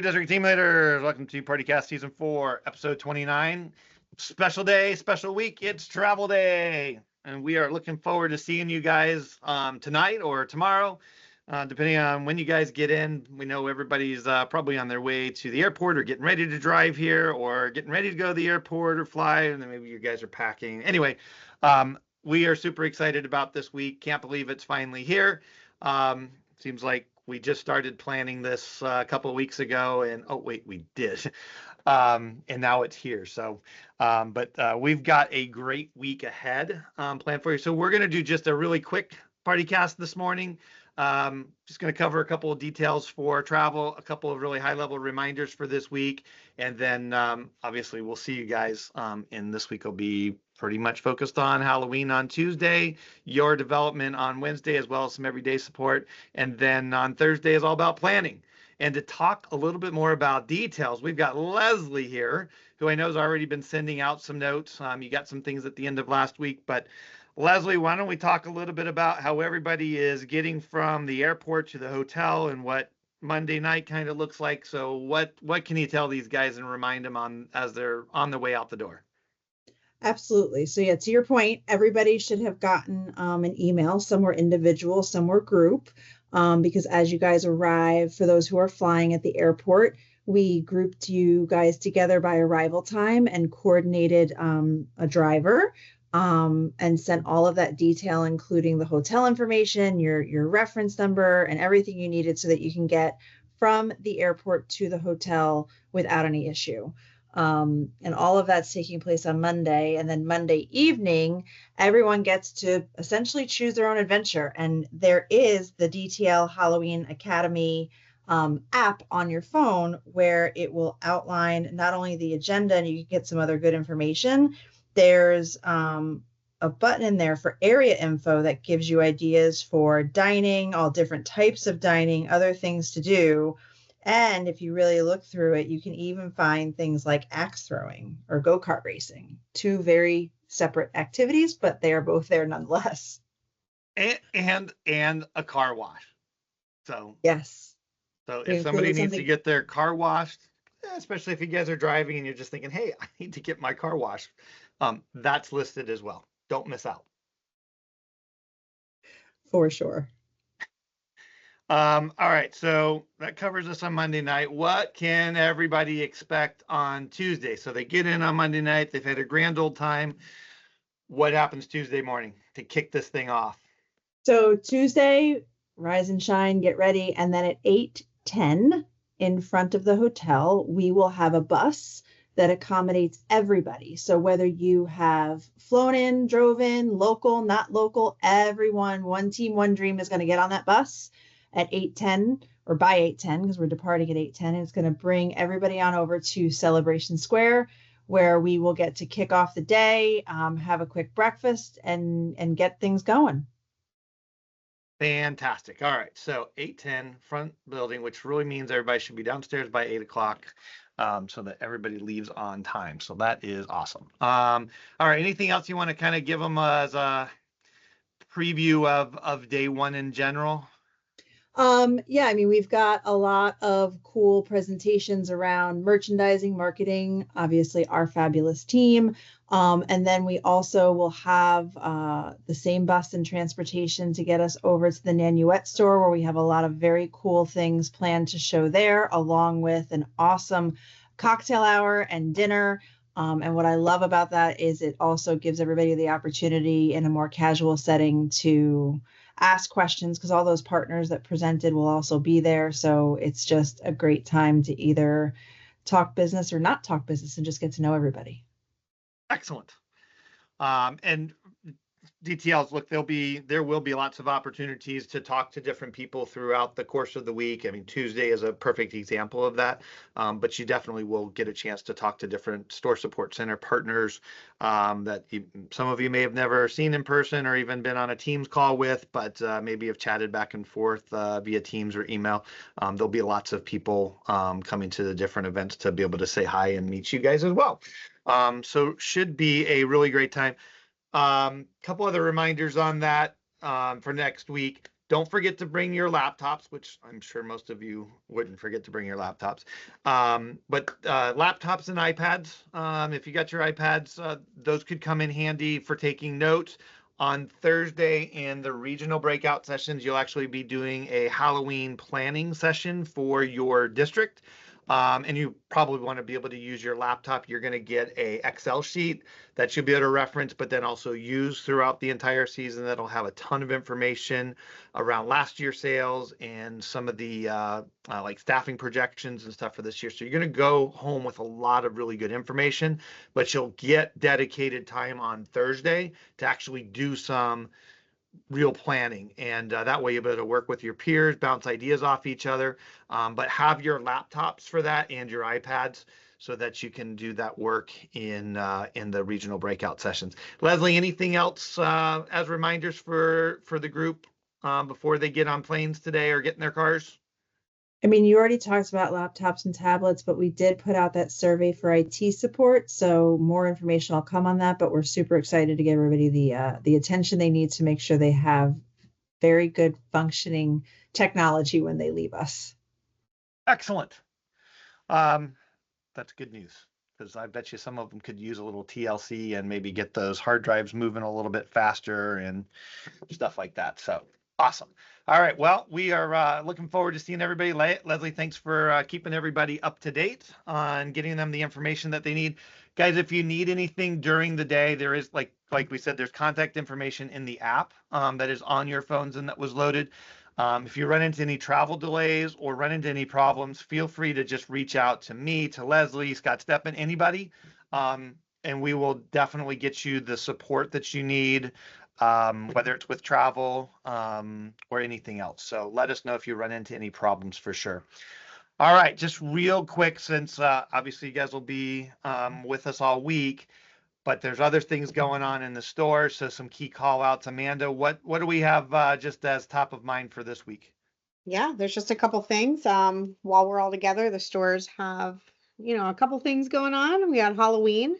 District Team Leaders. Welcome to PartyCast Season 4, Episode 29. Special day, special week. It's Travel Day. And we are looking forward to seeing you guys tonight or tomorrow, depending on when you guys get in. We know everybody's probably on their way to the airport or getting ready to drive here or getting ready to go to the airport or fly. And then maybe you guys are packing. Anyway, we are super excited about this week. Can't believe it's finally here. Seems like we just started planning this a couple of weeks ago, and oh wait, we did, and now it's here. So, but we've got a great week ahead planned for you. So we're going to do just a really quick party cast this morning. Just going to cover a couple of details for travel, a couple of really high-level reminders for this week, and then obviously we'll see you guys. And this week will be pretty much focused on Halloween on Tuesday, your development on Wednesday, as well as some everyday support. And then on Thursday is all about planning. And to talk a little bit more about details, we've got Leslie here, who I know has already been sending out some notes. You got some things at the end of last week, but Leslie, why don't we talk a little bit about how everybody is getting from the airport to the hotel and what Monday night kind of looks like. So what can you tell these guys and remind them as they're on the way out the door? Absolutely. So yeah, to your point, everybody should have gotten an email. Some were individual, some were group, because as you guys arrive, for those who are flying at the airport, we grouped you guys together by arrival time and coordinated a driver and sent all of that detail, including the hotel information, your reference number, and everything you needed so that you can get from the airport to the hotel without any issue. And all of that's taking place on Monday. And then Monday evening, everyone gets to essentially choose their own adventure. And there is the DTL Halloween Academy app on your phone where it will outline not only the agenda and you can get some other good information. There's a button in there for area info that gives you ideas for dining, all different types of dining, other things to do. And if you really look through it, you can even find things like axe throwing or go-kart racing, two very separate activities, but they are both there nonetheless. And a car wash. So yes. So if somebody needs to get their car washed, especially if you guys are driving and you're just thinking, hey, I need to get my car washed, that's listed as well. Don't miss out. For sure. All right, so that covers us on Monday night. What can everybody expect on Tuesday? So they get in on Monday night, they've had a grand old time. What happens Tuesday morning to kick this thing off? So Tuesday, rise and shine, get ready, and then at 8:10 in front of the hotel, we will have a bus that accommodates everybody. So whether you have flown in, drove in, local, not local, everyone, one team, one dream is going to get on that bus at 8:10 or by 8:10 because we're departing at 8:10. And it's going to bring everybody on over to Celebration Square where we will get to kick off the day, have a quick breakfast and get things going. Fantastic. All right. So 8:10 front building, which really means everybody should be downstairs by 8 o'clock so that everybody leaves on time. So that is awesome. All right. Anything else you want to kind of give them as a preview of day one in general? Yeah, I mean, we've got a lot of cool presentations around merchandising, marketing, obviously our fabulous team. And then we also will have the same bus and transportation to get us over to the Nanuet store where we have a lot of very cool things planned to show there, along with an awesome cocktail hour and dinner. And what I love about that is it also gives everybody the opportunity in a more casual setting to ask questions because all those partners that presented will also be there. So it's just a great time to either talk business or not talk business and just get to know everybody. Excellent. And details, look, there will be lots of opportunities to talk to different people throughout the course of the week. I mean, Tuesday is a perfect example of that, but you definitely will get a chance to talk to different store support center partners that some of you may have never seen in person or even been on a Teams call with, but maybe have chatted back and forth via Teams or email. There'll be lots of people coming to the different events to be able to say hi and meet you guys as well. So should be a really great time. Couple other reminders on that for next week. Don't forget to bring your laptops, which I'm sure most of you wouldn't forget to bring your laptops. But laptops and iPads, if you got your iPads, those could come in handy for taking notes. On Thursday in the regional breakout sessions, you'll actually be doing a Halloween planning session for your district. And you probably want to be able to use your laptop. You're going to get a Excel sheet that you'll be able to reference, but then also use throughout the entire season. That'll have a ton of information around last year's sales and some of the like staffing projections and stuff for this year. So you're going to go home with a lot of really good information, but you'll get dedicated time on Thursday to actually do some real planning, and that way you'll be able to work with your peers, bounce ideas off each other, but have your laptops for that and your iPads so that you can do that work in the regional breakout sessions. Leslie, anything else as reminders for the group before they get on planes today or get in their cars? I mean, you already talked about laptops and tablets, but we did put out that survey for IT support. So more information will come on that, but we're super excited to give everybody the attention they need to make sure they have very good functioning technology when they leave us. Excellent. That's good news, because I bet you some of them could use a little TLC and maybe get those hard drives moving a little bit faster and stuff like that. So awesome. All right. Well, we are looking forward to seeing everybody. Leslie, thanks for keeping everybody up to date on getting them the information that they need. Guys, if you need anything during the day, there is, like we said, there's contact information in the app that is on your phones and that was loaded. If you run into any travel delays or run into any problems, feel free to just reach out to me, to Leslie, Scott Steppen, anybody, and we will definitely get you the support that you need, whether it's with travel or anything else. So let us know if you run into any problems for sure. All right, just real quick, since obviously you guys will be with us all week, but there's other things going on in the store. So some key call outs. Amanda, what do we have just as top of mind for this week? Yeah, there's just a couple things. While we're all together, the stores have, a couple things going on. We got Halloween.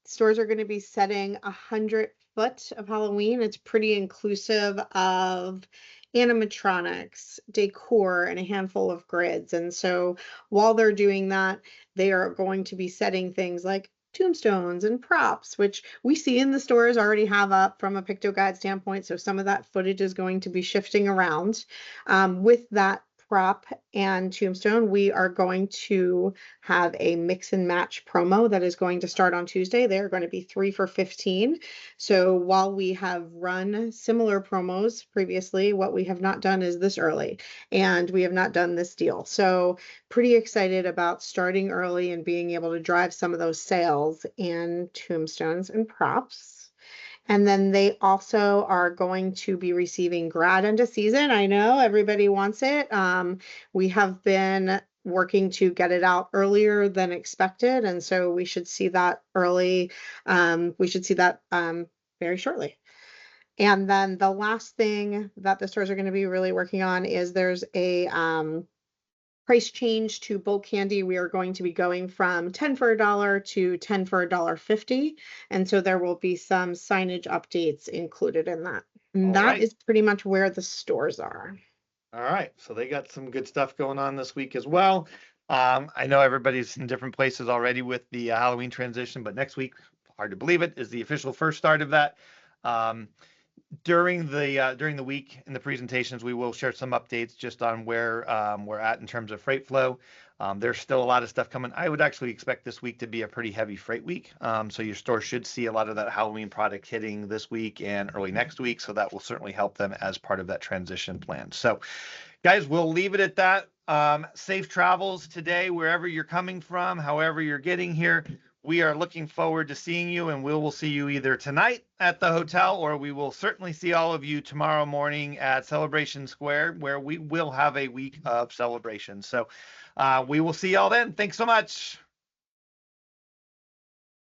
Stores are going to be setting 100 foot of Halloween. It's pretty inclusive of animatronics, decor, and a handful of grids. And so while they're doing that, they are going to be setting things like tombstones and props, which we see in the stores already have up from a pictoguide standpoint. So some of that footage is going to be shifting around. With that prop and tombstone, we are going to have a mix and match promo that is going to start on Tuesday. They're going to be 3 for $15. So while we have run similar promos previously, what we have not done is this early, and we have not done this deal. So pretty excited about starting early and being able to drive some of those sales in tombstones and props. And then they also are going to be receiving grad end of season. I know everybody wants it. We have been working to get it out earlier than expected. And so we should see that early. We should see that very shortly. And then the last thing that the stores are going to be really working on is there's a price change to bulk candy. We are going to be going from 10 for $1 to 10 for $1.50. And so there will be some signage updates included in that. And that is pretty much where the stores are. All right. So they got some good stuff going on this week as well. I know everybody's in different places already with the Halloween transition, but next week, hard to believe it, is the official first start of that. During the week in the presentations, we will share some updates just on where we're at in terms of freight flow. There's still a lot of stuff coming. I would actually expect this week to be a pretty heavy freight week. So your store should see a lot of that Halloween product hitting this week and early next week. So that will certainly help them as part of that transition plan. So guys, we'll leave it at that. Safe travels today, wherever you're coming from, however you're getting here. We are looking forward to seeing you, and we will see you either tonight at the hotel, or we will certainly see all of you tomorrow morning at Celebration Square, where we will have a week of celebrations. So we will see y'all then. Thanks so much.